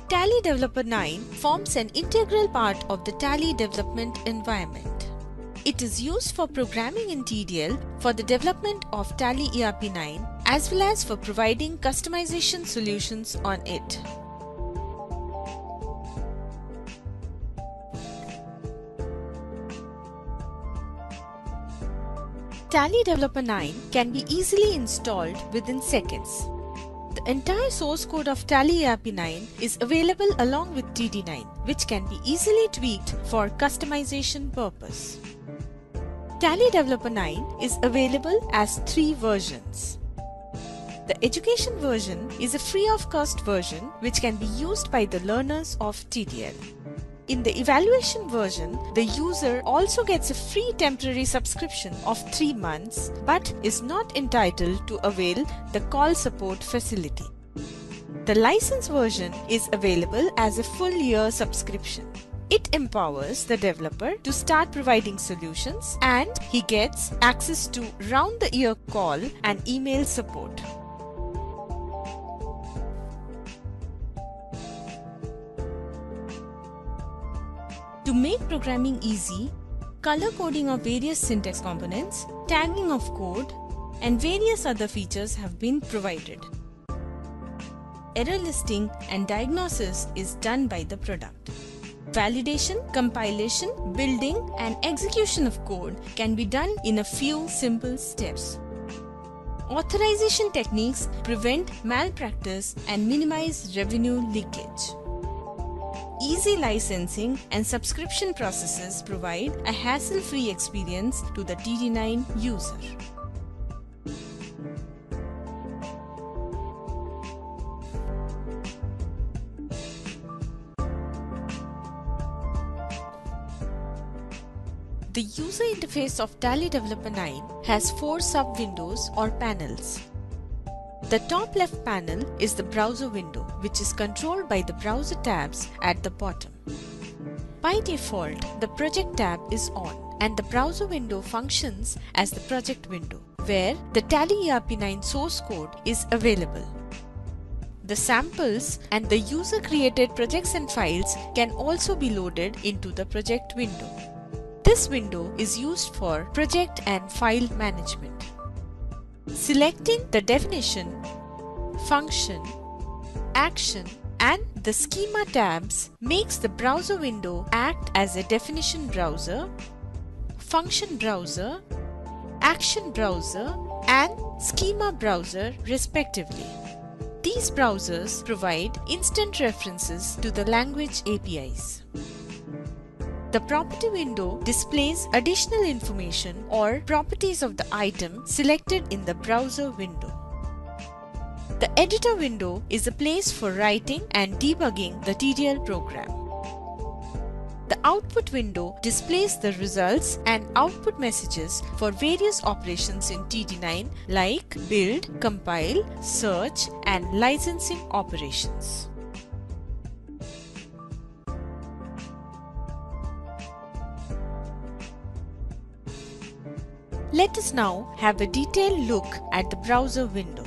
Tally.Developer 9 forms an integral part of the Tally development environment. It is used for programming in TDL for the development of Tally ERP 9 as well as for providing customization solutions on it. Tally.Developer 9 can be easily installed within seconds. The entire source code of Tally ERP 9 is available along with TD9, which can be easily tweaked for customization purpose. Tally.Developer 9 is available as 3 versions. The education version is a free of cost version which can be used by the learners of TDL. In the evaluation version, the user also gets a free temporary subscription of 3 months but is not entitled to avail the call support facility. The license version is available as a full year subscription. It empowers the developer to start providing solutions and he gets access to round-the-year call and email support. To make programming easy, color coding of various syntax components, tagging of code, and various other features have been provided. Error listing and diagnosis is done by the product. Validation, compilation, building, and execution of code can be done in a few simple steps. Authorization techniques prevent malpractice and minimize revenue leakage. Easy licensing and subscription processes provide a hassle-free experience to the TD9 user. The user interface of Tally.Developer 9 has 4 sub-windows or panels. The top left panel is the browser window, which is controlled by the browser tabs at the bottom. By default, the project tab is on and the browser window functions as the project window, where the Tally ERP 9 source code is available. The samples and the user-created projects and files can also be loaded into the project window. This window is used for project and file management. Selecting the definition, function, action, and the schema tabs makes the browser window act as a definition browser, function browser, action browser, and schema browser respectively. These browsers provide instant references to the language APIs. The property window displays additional information or properties of the item selected in the browser window. The editor window is a place for writing and debugging the TDL program. The output window displays the results and output messages for various operations in TD9 like build, compile, search, and licensing operations. Let us now have a detailed look at the browser window.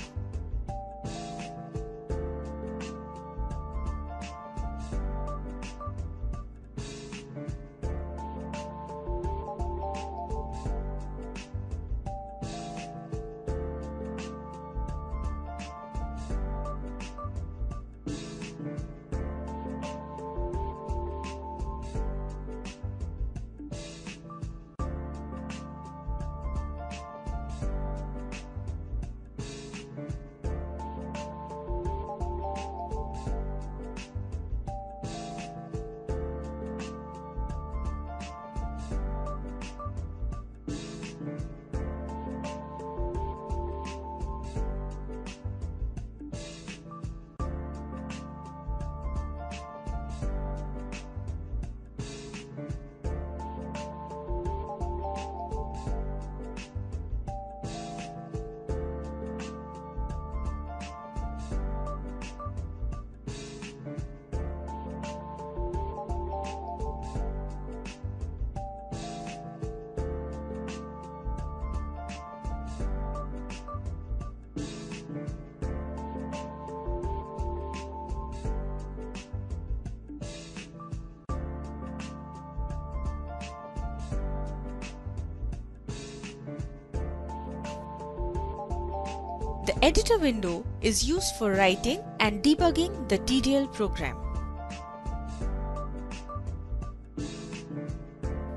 The editor window is used for writing and debugging the TDL program.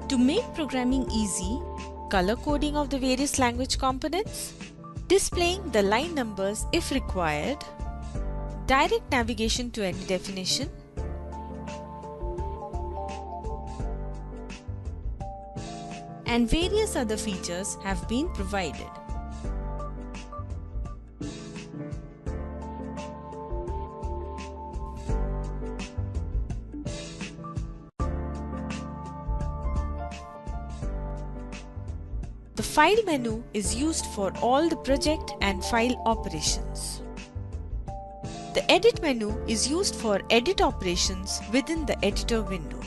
To make programming easy, color coding of the various language components, displaying the line numbers if required, direct navigation to any definition, and various other features have been provided. The File menu is used for all the project and file operations. The Edit menu is used for edit operations within the editor window.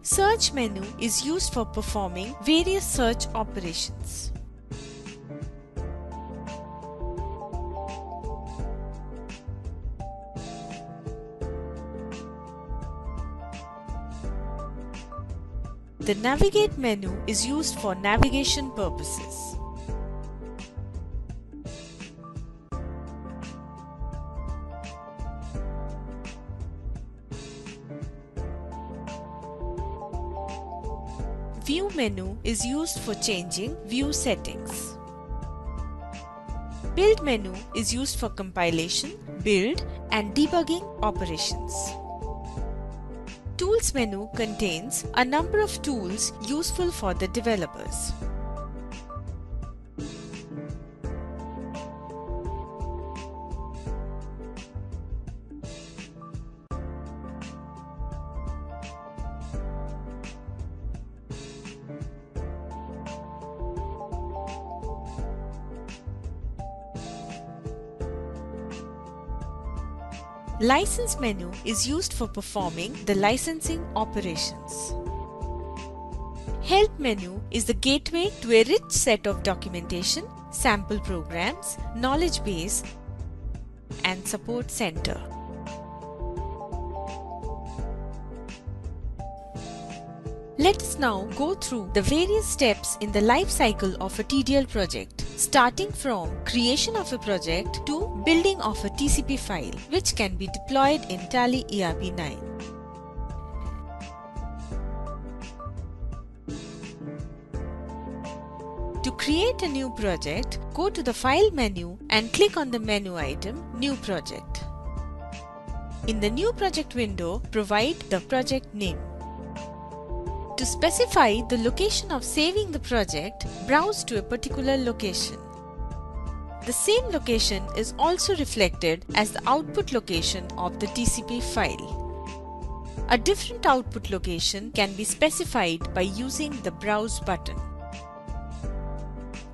Search menu is used for performing various search operations. The Navigate menu is used for navigation purposes. View menu is used for changing view settings. Build menu is used for compilation, build, and debugging operations. Tools menu contains a number of tools useful for the developers. License menu is used for performing the licensing operations. Help menu is the gateway to a rich set of documentation, sample programs, knowledge base, and support center. Let us now go through the various steps in the life cycle of a TDL project, starting from creation of a project to building of a TCP file, which can be deployed in Tally.ERP 9. To create a new project, go to the File menu and click on the menu item New Project. In the New Project window, provide the project name. To specify the location of saving the project, browse to a particular location. The same location is also reflected as the output location of the TCP file. A different output location can be specified by using the Browse button.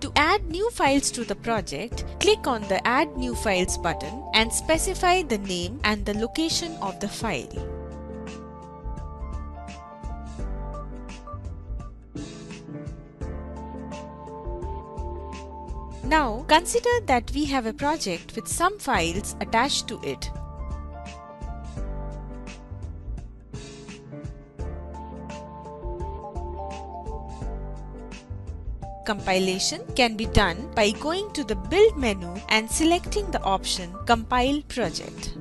To add new files to the project, click on the Add New Files button and specify the name and the location of the file. Now, consider that we have a project with some files attached to it. Compilation can be done by going to the Build menu and selecting the option Compile Project.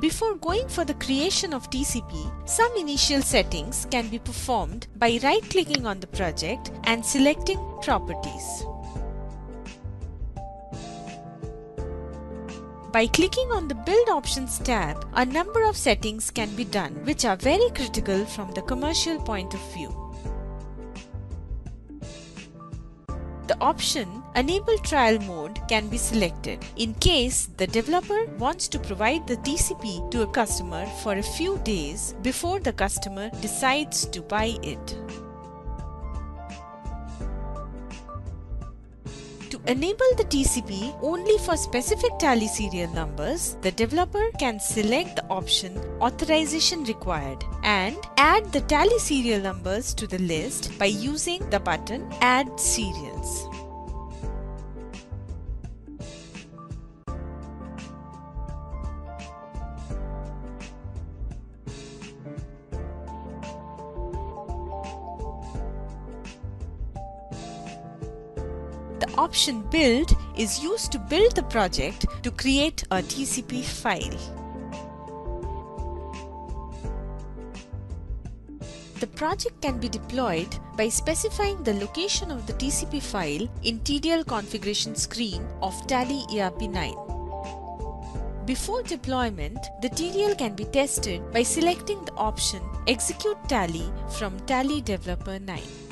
Before going for the creation of TCP, some initial settings can be performed by right-clicking on the project and selecting Properties. By clicking on the Build Options tab, a number of settings can be done which are very critical from the commercial point of view. The option Enable Trial Mode can be selected in case the developer wants to provide the TCP to a customer for a few days before the customer decides to buy it. To enable the TCP only for specific Tally serial numbers, the developer can select the option Authorization Required and add the Tally serial numbers to the list by using the button Add Serials. The option Build is used to build the project to create a TCP file. The project can be deployed by specifying the location of the TCP file in TDL configuration screen of Tally ERP 9. Before deployment, the TDL can be tested by selecting the option Execute Tally from Tally.Developer 9.